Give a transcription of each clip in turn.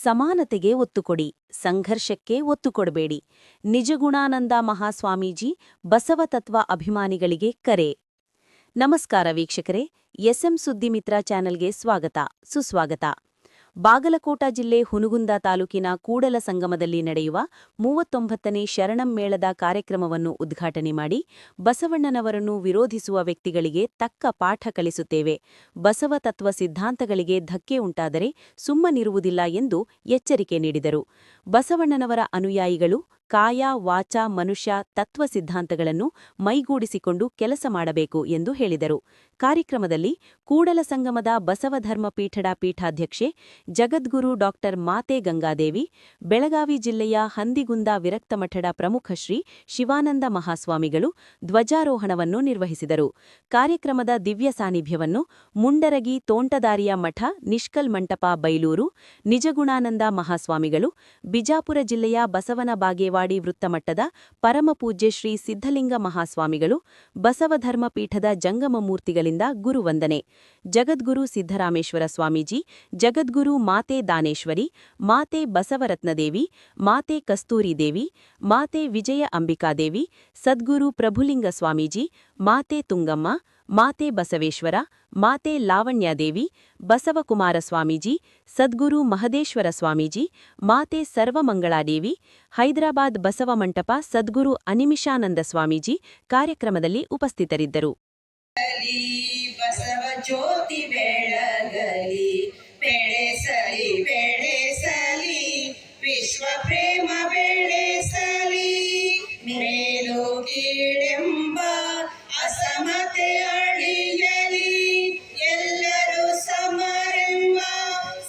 ಸಮಾನತೆಗೆ ಒತ್ತು ಕೊಡಿ, ಸಂಘರ್ಷಕ್ಕೆ ಒತ್ತು ಕೊಡಬೇಡಿ. ನಿಜಗುಣಾನಂದ ಮಹಾಸ್ವಾಮೀಜಿ ಬಸವತತ್ವ ಅಭಿಮಾನಿಗಳಿಗೆ ಕರೆ. ನಮಸ್ಕಾರ ವೀಕ್ಷಕರೇ, ಎಸ್ಎಂ ಸುದ್ದಿಮಿತ್ರ ಚಾನೆಲ್ಗೆ ಸ್ವಾಗತ, ಸುಸ್ವಾಗತ. ಬಾಗಲಕೋಟ ಜಿಲ್ಲೆ ಹುನಗುಂದ ತಾಲೂಕಿನ ಕೂಡಲ ಸಂಗಮದಲ್ಲಿ ನಡೆಯುವ 39ನೇ ಶರಣಂ ಮೇಳದ ಕಾರ್ಯಕ್ರಮವನ್ನು ಉದ್ಘಾಟನೆ ಮಾಡಿ ಬಸವಣ್ಣನವರನ್ನು ವಿರೋಧಿಸುವ ವ್ಯಕ್ತಿಗಳಿಗೆ ತಕ್ಕ ಪಾಠ ಕಲಿಸುತ್ತೇವೆ, ಬಸವ ತತ್ವ ಸಿದ್ಧಾಂತಗಳಿಗೆ ಧಕ್ಕೆ ಉಂಟಾದರೆ ಸುಮ್ಮನಿರುವುದಿಲ್ಲ ಎಂದು ಎಚ್ಚರಿಕೆ ನೀಡಿದರು. ಬಸವಣ್ಣನವರ ಅನುಯಾಯಿಗಳು ಕಾಯ ವಾಚ ಮನುಷ್ಯ ತತ್ವ ಸಿದ್ಧಾಂತಗಳನ್ನು ಮೈಗೂಡಿಸಿಕೊಂಡು ಕೆಲಸ ಮಾಡಬೇಕು ಎಂದು ಹೇಳಿದರು. ಕಾರ್ಯಕ್ರಮದಲ್ಲಿ ಕೂಡಲ ಸಂಗಮದ ಬಸವಧರ್ಮ ಪೀಠದ ಪೀಠಾಧ್ಯಕ್ಷೆ ಜಗದ್ಗುರು ಡಾ ಮಾತೆ ಗಂಗಾದೇವಿ, ಬೆಳಗಾವಿ ಜಿಲ್ಲೆಯ ಹಂದಿಗುಂದ ವಿರಕ್ತಮಠದ ಪ್ರಮುಖ ಶ್ರೀ ಶಿವಾನಂದ ಮಹಾಸ್ವಾಮಿಗಳು ಧ್ವಜಾರೋಹಣವನ್ನು ನಿರ್ವಹಿಸಿದರು. ಕಾರ್ಯಕ್ರಮದ ದಿವ್ಯ ಸಾನ್ನಿಧ್ಯವನ್ನು ಮುಂಡರಗಿ ತೋಂಟದಾರಿಯ ಮಠ ನಿಷ್ಕಲ್ ಮಂಟಪ ಬೈಲೂರು ನಿಜಗುಣಾನಂದ ಮಹಾಸ್ವಾಮಿಗಳು, ಬಿಜಾಪುರ ಜಿಲ್ಲೆಯ ಬಸವನ ಬಾಗೇವಾಡಿ ವೃತ್ತಮಟ್ಟದ ಪರಮಪೂಜ್ಯ ಶ್ರೀ ಸಿದ್ಧಲಿಂಗ ಮಹಾಸ್ವಾಮಿಗಳು, ಬಸವಧರ್ಮ ಪೀಠದ ಜಂಗಮ ಮೂರ್ತಿಗಳಿಂದ ಗುರುವಂದನೆ, ಜಗದ್ಗುರು ಸಿದ್ದರಾಮೇಶ್ವರ ಸ್ವಾಮೀಜಿ, ಜಗದ್ಗುರು ಮಾತೆ ದಾನೇಶ್ವರಿ, ಮಾತೆ ಬಸವರತ್ನದೇವಿ, ಮಾತೆ ಕಸ್ತೂರಿದೇವಿ, ಮಾತೆ ವಿಜಯ ಅಂಬಿಕಾದೇವಿ, ಸದ್ಗುರು ಪ್ರಭುಲಿಂಗ ಸ್ವಾಮೀಜಿ, ಮಾತೆ ತುಂಗಮ್ಮ, ಮಾತೆ ಬಸವೇಶ್ವರ, ಮಾತೆ ಲಾವಣ್ಯಾದೇವಿ, ಬಸವಕುಮಾರ ಸ್ವಾಮೀಜಿ, ಸದ್ಗುರು ಮಹದೇಶ್ವರ ಸ್ವಾಮೀಜಿ, ಮಾತೆ ಸರ್ವಮಂಗಳಾದೇವಿ, ಹೈದರಾಬಾದ್ ಬಸವ ಮಂಟಪ ಸದ್ಗುರು ಅನಿಮಿಷಾನಂದ ಸ್ವಾಮೀಜಿ ಕಾರ್ಯಕ್ರಮದಲ್ಲಿ ಉಪಸ್ಥಿತರಿದ್ದರು. ಬಸವ ಜ್ಯೋತಿ ಬೆಳಗಲಿ, ಬೆಳೆಸಲಿ ಬೆಳೆಸಲಿ, ವಿಶ್ವ ಪ್ರೇಮ ಬೆಳೆಸಲಿ, ಮೇಲು ಕೀಳೆಂಬ ಅಸಮತೆ ಅಳಿಯಲಿ, ಎಲ್ಲರೂ ಸಮರೆಂಬ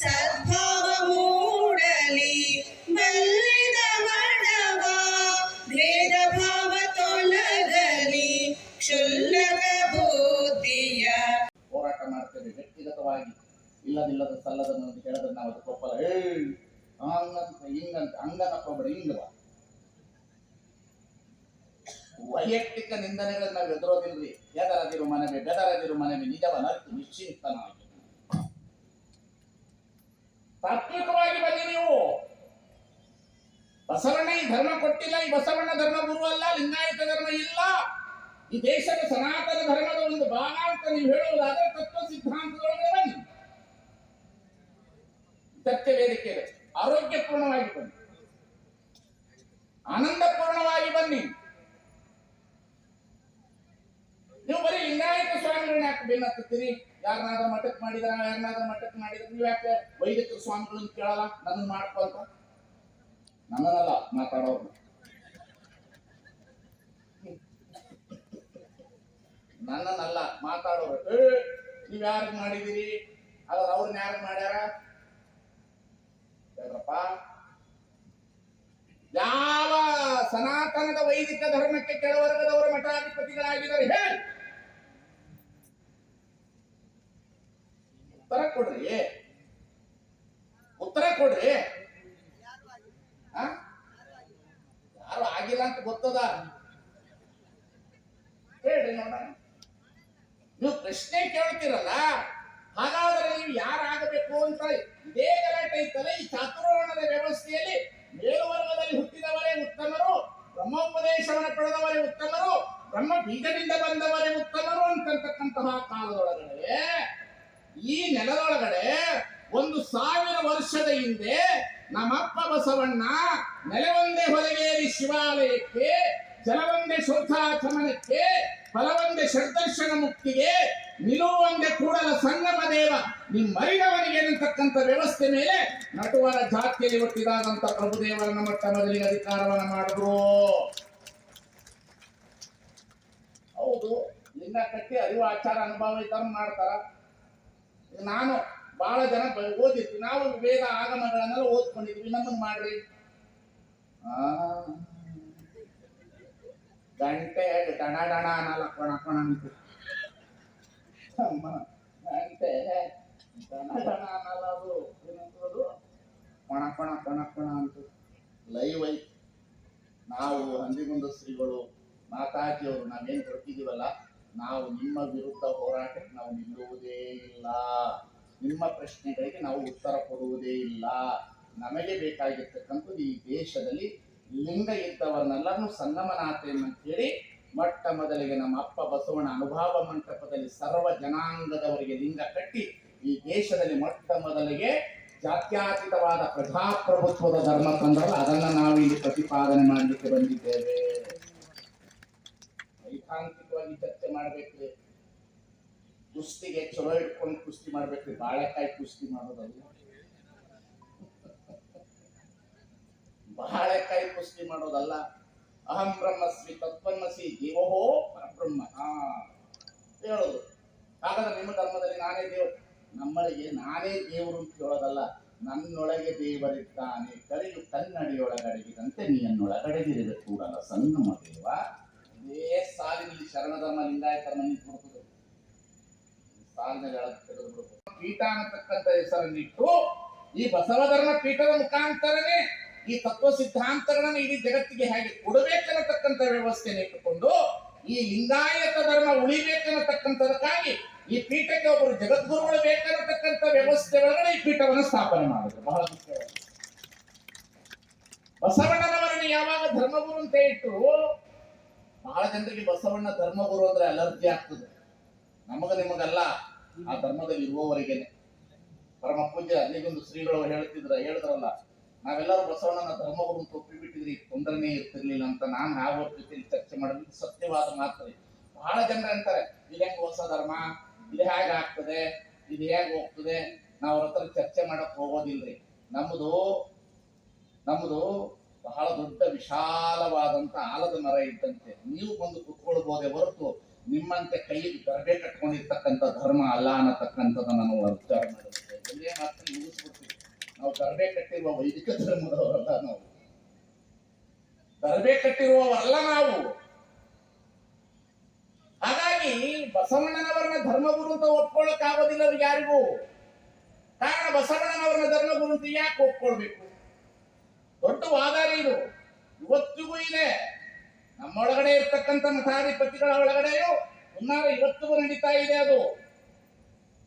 ಸದ್ಭಾವ ಮೂಡಲಿ, ಬಲ್ಲಿದ ಮಡವ ಭೇದ ಭಾವ ತೊಲಗಲಿ, ಕ್ಷುಲ್ಲಕ ಬುದ್ಧಿಯ ಹೋರಾಟ ಮಾಡ್ತೇವೆ. ವ್ಯಕ್ತಿಗತವಾಗಿ ಇಲ್ಲದಿಲ್ಲದ ಸಲ್ಲದನ್ನು ಹೇಳೋದನ್ನ ನಾವು ಒಪ್ಪಲ್ಲ. ಹಂಗಂತ ಹಿಂಗಂತ ಹಂಗನಪ್ಪ ಹಿಂಗವ ವೈಯಕ್ತಿಕ ನಿಂದನೆಗಳನ್ನ ನಾವು ಎದುರೋದಿಲ್ರಿ. ಎದರದಿರು ಮನವೇ ಬೆದರದಿರು ಮನವೇ ನಿಜವನ್ನ ನಿಶ್ಚಿಂತನಾಗಿ ತಾತ್ವಿಕವಾಗಿ ಬನ್ನಿ. ನೀವು ಬಸವಣ್ಣ ಈ ಧರ್ಮ ಕೊಟ್ಟಿಲ್ಲ, ಈ ಬಸವಣ್ಣ ಧರ್ಮ ಗುರು ಅಲ್ಲ, ಲಿಂಗಾಯತ ಧರ್ಮ ಇಲ್ಲ, ಈ ದೇಶದ ಸನಾತನ ಧರ್ಮದ ಒಂದು ಭಾಗ ಅಂತ ನೀವು ಹೇಳುವುದಾದ್ರೆ ತತ್ವ ಸಿದ್ಧಾಂತದೊಳಗೆ ಬನ್ನಿ, ಸತ್ಯ ವೇದಿಕೆ ಆರೋಗ್ಯಪೂರ್ಣವಾಗಿ ಬನ್ನಿ, ಆನಂದಪೂರ್ಣವಾಗಿ ಬನ್ನಿ. ನೀವು ಬರೀ ಲಿಂಗಾಯತ ಸ್ವಾಮಿಗಳನ್ನ ಯಾಕೆ ಬೆನ್ನತ್ತೀರಿ? ಯಾರನ್ನಾದ್ರೂ ಮಠಕ್ಕೆ ಮಾಡಿದಾರ, ಯಾರನ್ನಾದ್ರೂ ಮಠಕ್ಕೆ ಮಾಡಿದ್ರೆ ನೀವು ಯಾಕೆ ವೈದಿಕ ಸ್ವಾಮಿಗಳನ್ನ ಕೇಳಲ್ಲ? ನನ್ನ ಮಾಡ್ಕೊಳ್ತ ನನ್ನಲ್ಲ ಮಾತಾಡೋರು, ನನ್ನನ್ನಲ್ಲ ಮಾತಾಡೋರು. ನೀವ್ ಯಾರಿಗೆ ಮಾಡಿದಿರಿ? ಆದ್ರೆ ಅವ್ರನ್ನ ಯಾರು ಮಾಡ್ಯಾರ ಹೇಳ್ರಪ್ಪ. ಯಾವ ಸನಾತನದ ವೈದಿಕ ಧರ್ಮಕ್ಕೆ ಕೆಳವರ್ಗದವರ ಮಠಾಧಿಪತಿಗಳಾಗಿದ್ದಾರೆ ಹೇಳಿ, ಉತ್ತರ ಕೊಡ್ರಿ, ಉತ್ತರ ಕೊಡ್ರಿ. ಯಾರು ಆಗಿಲ್ಲ ಅಂತ ಗೊತ್ತದ ಹೇಳ್ರಿ ನೋಡೋಣ. ನೀವು ಪ್ರಶ್ನೆ ಕೇಳ್ತೀರಲ್ಲ, ಹಾಗಾದ್ರೆ ನೀವು ಯಾರಾಗಬೇಕು ಅಂತ ಇದೇ ಗಲಾಟೆ ಇತ್ತಲ್ಲ. ಈ ಚಾತುರ್ವರ್ಣದ ವ್ಯವಸ್ಥೆಯಲ್ಲಿ ಮೇಲುವರ್ಗದಲ್ಲಿ ಹುಟ್ಟಿದವರೇ ಉತ್ತಮರು, ಬ್ರಹ್ಮೋಪದೇಶವನ್ನು ಪಡೆದವರೇ ಉತ್ತಮರು, ಬ್ರಹ್ಮ ಬೀಜದಿಂದ ಬಂದವರೇ ಉತ್ತಮರು ಅಂತಕ್ಕಂತಹ ಕಾಲದೊಳಗಡೆ ಈ ನೆಲದೊಳಗಡೆ 1000 ವರ್ಷದ ಹಿಂದೆ ನಮ್ಮಪ್ಪ ಬಸವಣ್ಣ ನೆಲವೊಂದೇ ಹೊರಗೇರಿ ಶಿವಾಲಯಕ್ಕೆ, ಜಲವೊಂದೇ ಶೋಧಾಚಮನಕ್ಕೆ, ಫಲವೊಂದೇ ಷಡ್ದರ್ಶನ ಮುಕ್ತಿಗೆ, ನಿಲುವಂದೇ ಕೂಡಲ ಸಂಗಮ ದೇವ ನಿಮ್ಮರಿದವನಿಗೆ ಅನ್ನತಕ್ಕಂಥ ವ್ಯವಸ್ಥೆ ಮೇಲೆ ನಟುವರ ಜಾತಿಯಲ್ಲಿ ಹುಟ್ಟಿದಾದಂತ ಪ್ರಭುದೇವರನ್ನ ಮೊಟ್ಟ ಮೊದಲಿಗೆ ಅಧಿಕಾರವನ್ನ ಮಾಡಿದ್ರು. ಹೌದು, ಲಿಂಗ ಕಟ್ಟಿ ಅರಿವು ಆಚಾರ ಅನುಭವ ಇದ್ದವ್ರು ಮಾಡ್ತಾರ. ನಾನು ಬಹಳ ಜನ ಓದಿರ್ತೀವಿ, ನಾವು ವೇದ ಆಗಮಗಳನ್ನೆಲ್ಲ ಓದ್ಕೊಂಡಿದ್ವಿ, ನಮ್ಮನ್ನು ಮಾಡ್ರಿ. ಗಂಟೆ ಡಣ ಡಣ ಅನ್ನಲ್ಲ, ಕೊಣ ಕೊಣ ಅಂತ ಗಂಟೆ ಡಣ ಡಣ ಅನ್ನಲ್ಲ, ಅದು ಏನಂತದು ಕೊಣ ಕೊಣ ಕೊಣ ಕೊಣ ಅಂತ ಲೈವ್ ಐತಿ. ನಾವು ಹಂದಿಗುಂದ ಶ್ರೀಗಳು ಮಾತಾಜಿಯವರು ನಾವೇನು ಹೊರಟಿದೀವಲ್ಲ, ನಾವು ನಿಮ್ಮ ವಿರುದ್ಧ ಹೋರಾಟಕ್ಕೆ ನಾವು ನಿಲ್ಲುವುದೇ ಇಲ್ಲ, ನಿಮ್ಮ ಪ್ರಶ್ನೆಗಳಿಗೆ ನಾವು ಉತ್ತರ ಕೊಡುವುದೇ ಇಲ್ಲ. ನಮಗೆ ಬೇಕಾಗಿರ್ತಕ್ಕಂಥದ್ದು ಈ ದೇಶದಲ್ಲಿ ಲಿಂಗ ಇದ್ದವರನ್ನೆಲ್ಲರನ್ನು ಸಂಗಮನಾಥೆಯನ್ನು ಹೇಳಿ ಮೊಟ್ಟ ಮೊದಲಿಗೆ ನಮ್ಮ ಅಪ್ಪ ಬಸವಣ್ಣ ಅನುಭವ ಮಂಟಪದಲ್ಲಿ ಸರ್ವ ಜನಾಂಗದವರಿಗೆ ಲಿಂಗ ಕಟ್ಟಿ ಈ ದೇಶದಲ್ಲಿ ಮೊಟ್ಟ ಮೊದಲಿಗೆ ಜಾತ್ಯಾತೀತವಾದ ಪ್ರಜಾಪ್ರಭುತ್ವದ ಧರ್ಮ ತಂದ್ರಲ್ಲ, ಅದನ್ನ ನಾವು ಇಲ್ಲಿ ಪ್ರತಿಪಾದನೆ ಮಾಡಲಿಕ್ಕೆ ಬಂದಿದ್ದೇವೆ. ಸೈದ್ಧಾಂತಿಕವಾಗಿ ಚರ್ಚೆ ಮಾಡ್ಬೇಕ್ರಿ. ಕುಸ್ತಿಗೆ ಚಲೋ ಇಟ್ಕೊಂಡು ಕುಸ್ತಿ ಮಾಡ್ಬೇಕ್ರಿ, ಬಾಳೆಕಾಯಿ ಕುಸ್ತಿ ಮಾಡೋದಲ್ಲ. ಬಾಳೆಕಾಯಿ ಕುಸ್ತಿ ಮಾಡೋದಲ್ಲ. ಅಹಂ ಬ್ರಹ್ಮಸ್ಮಿ ತತ್ವನ್ಮಸಿ ಜೀವೋಹೋ ಪರಬ್ರಹ್ಮ ಹೇಳೋದು. ಹಾಗಾದ್ರೆ ನಿಮ್ಮ ಧರ್ಮದಲ್ಲಿ ನಾನೇ ದೇವರು, ನಮ್ಮಳಿಗೆ ನಾನೇ ದೇವರು ಅಂತ ಹೇಳೋದಲ್ಲ. ನನ್ನೊಳಗೆ ದೇವರಿದ್ದಾನೆ, ಕರೆಯು ಕನ್ನಡಿಯೊಳಗಡಗಿದಂತೆ ನೀನ್ನೊಳಗಡೆಗಿರಬೇಕು ಕೂಡಲ್ಲ ಸಂಗಮ ದೇವ. ಇದೇ ಸಾಲಿನಲ್ಲಿ ಶರಣ ಧರ್ಮ ಲಿಂಗಾಯತ ಧರ್ಮ ನಿಂತ್ಬಿಡ್ತದೆ. ಸಾಲಿನಲ್ಲಿ ತೆಗೆದುಬಿಡ್ಬೋದು. ಪೀಠ ಅನ್ನತಕ್ಕಂಥ ಹೆಸರನ್ನಿಟ್ಟು ಈ ಬಸವ ಧರ್ಮ ಪೀಠದ ಮುಖಾಂತರನೇ ಈ ತತ್ವ ಸಿದ್ಧಾಂತಗಳನ್ನು ಇಡೀ ಜಗತ್ತಿಗೆ ಹೇಗೆ ಕೊಡಬೇಕನ್ನತಕ್ಕಂಥ ವ್ಯವಸ್ಥೆಯನ್ನು ಇಟ್ಟುಕೊಂಡು ಈ ಲಿಂಗಾಯತ ಧರ್ಮ ಉಳಿಬೇಕನ್ನತಕ್ಕಂಥದಕ್ಕಾಗಿ ಈ ಪೀಠಕ್ಕೆ ಒಬ್ಬರು ಜಗದ್ಗುರುಗಳು ಬೇಕನ್ನತಕ್ಕಂಥ ವ್ಯವಸ್ಥೆ ಒಳಗಡೆ ಈ ಪೀಠವನ್ನು ಸ್ಥಾಪನೆ ಮಾಡಿದ್ರು. ಬಹಳ ಮುಖ್ಯವಾಗಿ ಬಸವಣ್ಣನವರನ್ನು ಯಾವಾಗ ಧರ್ಮಗುರು ಅಂತ ಇಟ್ಟು, ಬಹಳ ಜನರಿಗೆ ಬಸವಣ್ಣ ಧರ್ಮಗುರು ಅಂದ್ರೆ ಅಲರ್ಜಿ ಆಗ್ತದೆ. ನಿಮಗಲ್ಲ, ಆ ಧರ್ಮದಲ್ಲಿ ಇರುವವರಿಗೇನೆ. ಪರಮ ಪೂಜ್ಯ ಅಲ್ಲಿಗೊಂದು ಶ್ರೀಗಳು ಹೇಳಿದ್ರಲ್ಲ, ನಾವೆಲ್ಲರೂ ಬಸವಣ್ಣನ ಧರ್ಮಗುರು ಅಂತ ಒಪ್ಪಿಬಿಟ್ಟಿದ್ರಿ, ತೊಂದರೆನೇ ಇರ್ತಿರ್ಲಿಲ್ಲ ಅಂತ. ನಾನು ಯಾವ ಜೊತೆಲಿ ಚರ್ಚೆ ಮಾಡೋದು ಸತ್ಯವಾದ ಮಾತ್ರ. ಬಹಳ ಜನರು ಅಂತಾರೆ, ಇದು ಹೆಂಗ್ ಹೊಸ ಧರ್ಮ, ಇದು ಹೇಗೆ ಆಗ್ತದೆ, ಇದು ಹೇಗೆ ಹೋಗ್ತದೆ, ನಾವು ಅವ್ರ ಹತ್ರ ಚರ್ಚೆ ಮಾಡಕ್ ಹೋಗೋದಿಲ್ರಿ. ನಮ್ಮದು ಬಹಳ ದೊಡ್ಡ ವಿಶಾಲವಾದಂತ ಆಲದ ಮರ ಇದ್ದಂತೆ. ನೀವು ಬಂದು ಕುತ್ಕೊಳ್ಬೋದೇ ಹೊರತು ನಿಮ್ಮಂತೆ ಕೈಗೆ ಗರ್ಭೆ ಕಟ್ಕೊಂಡಿರ್ತಕ್ಕಂಥ ಧರ್ಮ ಅಲ್ಲ ಅನ್ನತಕ್ಕಂಥದ್ದನ್ನ ನಾವು ವಿಚಾರ ಮಾಡುತ್ತೇವೆ. ಒಂದೇ ಮಾತ್ರ ಮುಗಿಸ್ಬಿಡ್ತೀವಿ. ನಾವು ಗರ್ಭೆ ಕಟ್ಟಿರುವ ವೈದಿಕ ಧರ್ಮದವರಲ್ಲ, ನಾವು ಗರ್ಭೆ ಕಟ್ಟಿರುವವರಲ್ಲ ನಾವು. ಹಾಗಾಗಿ ಬಸವಣ್ಣನವರನ್ನ ಧರ್ಮಗುರು ಅಂತ ಒಪ್ಕೊಳ್ಳಕ್ ಆಗೋದಿಲ್ಲ ಯಾರಿಗೂ. ಕಾರಣ ಬಸವಣ್ಣನವರನ್ನ ಧರ್ಮಗುರು ಅಂತ ಯಾಕೆ ಒಪ್ಕೊಳ್ಬೇಕು? ದೊಡ್ಡ ವಾದಾರಿ ಇದು, ಇವತ್ತಿಗೂ ಇದೆ. ನಮ್ಮೊಳಗಡೆ ಇರ್ತಕ್ಕಂಥ ಮಠಾಧಿಪತಿಗಳ ಒಳಗಡೆಯೂ ಹುನ್ನಾರ ಇವತ್ತಿಗೂ ನಡೀತಾ ಇದೆ. ಅದು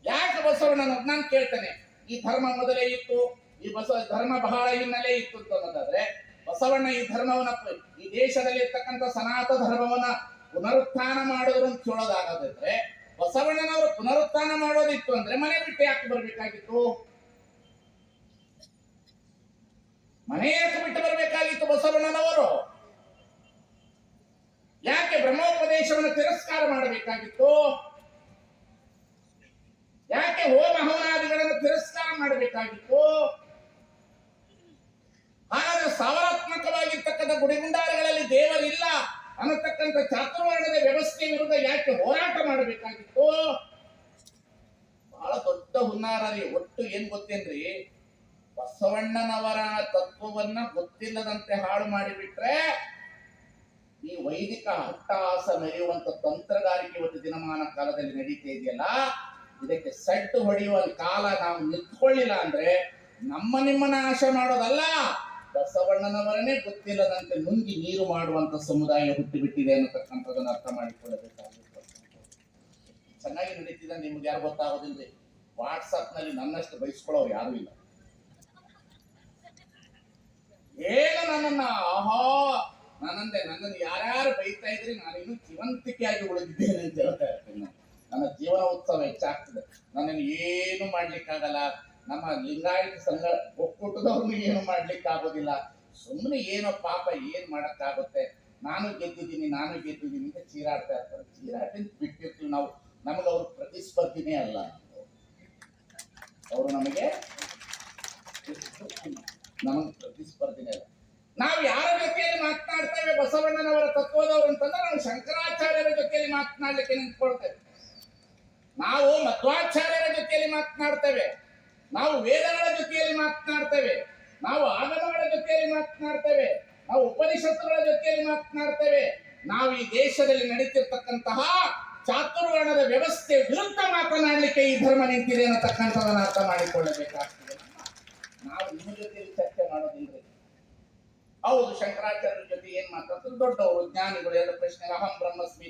ಯಾಕೆ ಬಸವಣ್ಣನವ್ರು? ನಾನು ಕೇಳ್ತೇನೆ, ಈ ಧರ್ಮ ಮೊದಲೇ ಇತ್ತು, ಈ ಧರ್ಮ ಬಹಳ ಹಿನ್ನೆಲೆ ಇತ್ತು ಅಂತ ಅನ್ನೋದಾದ್ರೆ, ಬಸವಣ್ಣ ಈ ಧರ್ಮವನ್ನ, ಈ ದೇಶದಲ್ಲಿ ಇರ್ತಕ್ಕಂಥ ಸನಾತನ ಧರ್ಮವನ್ನ ಪುನರುತ್ಥಾನ ಮಾಡಿದ್ರು ಅಂತ ಹೇಳೋದಾಗದಿದ್ರೆ, ಬಸವಣ್ಣನವರು ಪುನರುತ್ಥಾನ ಮಾಡೋದಿತ್ತು ಅಂದ್ರೆ ಮನೆ ಬಿಟ್ಟು ಯಾಕೆ ಬರ್ಬೇಕಾಗಿತ್ತು? ಮನೆ ಯಾಕೆ ಬಿಟ್ಟು ಬರ್ಬೇಕಾಗಿತ್ತು ಬಸವಣ್ಣನವರು? ಯಾಕೆ ಬ್ರಹ್ಮೋಪದೇಶವನ್ನು ತಿರಸ್ಕಾರ ಮಾಡಬೇಕಾಗಿತ್ತು? ಯಾಕೆ ಹೋಮ ಹವನಾದಿಗಳನ್ನು ತಿರಸ್ಕಾರ ಮಾಡಬೇಕಾಗಿತ್ತು? ಹಾಗಾದ್ರೆ ಸವರಾತ್ಮಕವಾಗಿರ್ತಕ್ಕಂಥ ಗುಡಿಗುಂಡಾರಗಳಲ್ಲಿ ದೇವರಿಲ್ಲ ಅನ್ನತಕ್ಕಂಥ ಚಾತುರ್ವರ್ಣದ ವ್ಯವಸ್ಥೆ ವಿರುದ್ಧ ಯಾಕೆ ಹೋರಾಟ ಮಾಡಬೇಕಾಗಿತ್ತು? ಬಹಳ ದೊಡ್ಡ ಹುನ್ನಾರ ರೀ. ಒಟ್ಟು ಏನ್ ಗೊತ್ತೇನ್ರಿ, ಬಸವಣ್ಣನವರ ತತ್ವವನ್ನ ಗೊತ್ತಿಲ್ಲದಂತೆ ಹಾಳು ಮಾಡಿಬಿಟ್ರೆ ಈ ವೈದಿಕ ಹಟ್ಟಾಸ ಮೆರೆಯುವಂತ ತಂತ್ರಗಾರಿಕೆ ಇವತ್ತು ದಿನಮಾನ ಕಾಲದಲ್ಲಿ ನಡೀತಾ ಇದೆಯಲ್ಲ, ಇದಕ್ಕೆ ಸಡ್ಡು ಹೊಡೆಯುವ ಕಾಲ ನಾವು ನಿಂತ್ಕೊಳ್ಳಿಲ್ಲ ಅಂದ್ರೆ ನಿಮ್ಮ ನಾಶ ಮಾಡೋದಲ್ಲ, ಬಸವಣ್ಣನವರನ್ನೇ ಗೊತ್ತಿಲ್ಲದಂತೆ ನುಂಗಿ ನೀರು ಮಾಡುವಂತ ಸಮುದಾಯ ಹುಟ್ಟಿಬಿಟ್ಟಿದೆ ಅನ್ನತಕ್ಕಂಥದನ್ನ ಅರ್ಥ ಮಾಡಿಕೊಳ್ಳಬೇಕಾಗಿತ್ತು. ಚೆನ್ನಾಗಿ ನಡೀತಿದೆ, ನಿಮ್ಗೆ ಯಾರು ಗೊತ್ತಾಗೋದಿಲ್ರಿ. ವಾಟ್ಸಪ್ ನಲ್ಲಿ ನನ್ನಷ್ಟು ಬಯಸ್ಕೊಳ್ಳೋರು ಯಾರು ಇಲ್ಲ. ಏನು ನನ್ನನ್ನು ಯಾರ್ಯಾರು ಬೈತಾ ಇದ್ರಿ, ನಾನಿನ್ನೂ ಜೀವಂತಿಕೆಯಾಗಿ ಉಳಿದಿದ್ದೇನೆ ಅಂತ ಹೇಳ್ತಾ ಇರ್ತೀನಿ. ನನ್ನ ಜೀವನ ಉತ್ಸವ ಹೆಚ್ಚಾಗ್ತದೆ. ನನ್ನನ್ನು ಏನು ಮಾಡ್ಲಿಕ್ಕಾಗಲ್ಲ. ನಮ್ಮ ಲಿಂಗಾಯತ ಸಂಘ ಒಕ್ಕೂಟದವ್ರನ್ನು ಏನು ಮಾಡ್ಲಿಕ್ಕೆ ಆಗೋದಿಲ್ಲ. ಸುಮ್ಮನೆ ಏನೋ ಪಾಪ ಏನ್ ಮಾಡಕ್ಕಾಗುತ್ತೆ, ನಾನು ಗೆದ್ದಿದ್ದೀನಿ ಅಂತ ಚೀರಾಡ್ತಾ ಇರ್ತಾರೆ. ಚೀರಾಟ ಬಿಟ್ಟಿರ್ತೀವಿ ನಾವು. ನಮಗೆ ಅವ್ರ ಪ್ರತಿಸ್ಪರ್ಧಿನೇ ಅಲ್ಲ, ಅವರು ನಮಗೆ ಪ್ರತಿಸ್ಪರ್ಧಿನೇ ಅಲ್ಲ. ನಾವು ಯಾರ ಜೊತೆಯಲ್ಲಿ ಮಾತನಾಡ್ತೇವೆ ಬಸವಣ್ಣನವರ ತತ್ವದವರು ಅಂತಂದ್ರೆ ನಾವು ಶಂಕರಾಚಾರ್ಯರ ಜೊತೆಯಲ್ಲಿ ಮಾತನಾಡ್ಲಿಕ್ಕೆ ನಿಂತ್ಕೊಳ್ತೇವೆ. ನಾವು ಮಧ್ವಾಚಾರ್ಯರ ಜೊತೆಯಲ್ಲಿ ಮಾತನಾಡ್ತೇವೆ. ನಾವು ವೇದಗಳ ಜೊತೆಯಲ್ಲಿ ಮಾತನಾಡ್ತೇವೆ. ನಾವು ಆಗಮಗಳ ಜೊತೆಯಲ್ಲಿ ಮಾತನಾಡ್ತೇವೆ. ನಾವು ಉಪನಿಷತ್ತುಗಳ ಜೊತೆಯಲ್ಲಿ ಮಾತನಾಡ್ತೇವೆ. ನಾವು ಈ ದೇಶದಲ್ಲಿ ನಡೀತಿರ್ತಕ್ಕಂತಹ ಚಾತುರ್ವರ್ಣದ ವ್ಯವಸ್ಥೆ ವಿರುದ್ಧ ಮಾತನಾಡಲಿಕ್ಕೆ ಈ ಧರ್ಮ ನಿಂತಿದೆ ಅನ್ನತಕ್ಕಂಥದನ್ನ ಅರ್ಥ ಮಾಡಿಕೊಳ್ಳಬೇಕಾಗ್ತದೆ. ನಾವು ನಿಮ್ಮ ಜೊತೆಯಲ್ಲಿ ಚರ್ಚೆ ಮಾಡೋದಿಲ್ರಿ. ಹೌದು, ಶಂಕರಾಚಾರ್ಯರ ಜೊತೆ ಏನ್ ಮಾತಾಡ್ತಾರೆ, ದೊಡ್ಡವರು ಜ್ಞಾನಿಗಳು, ಎಲ್ಲ ಪ್ರಶ್ನೆ ಅಹಂ ಬ್ರಹ್ಮಸ್ಮಿ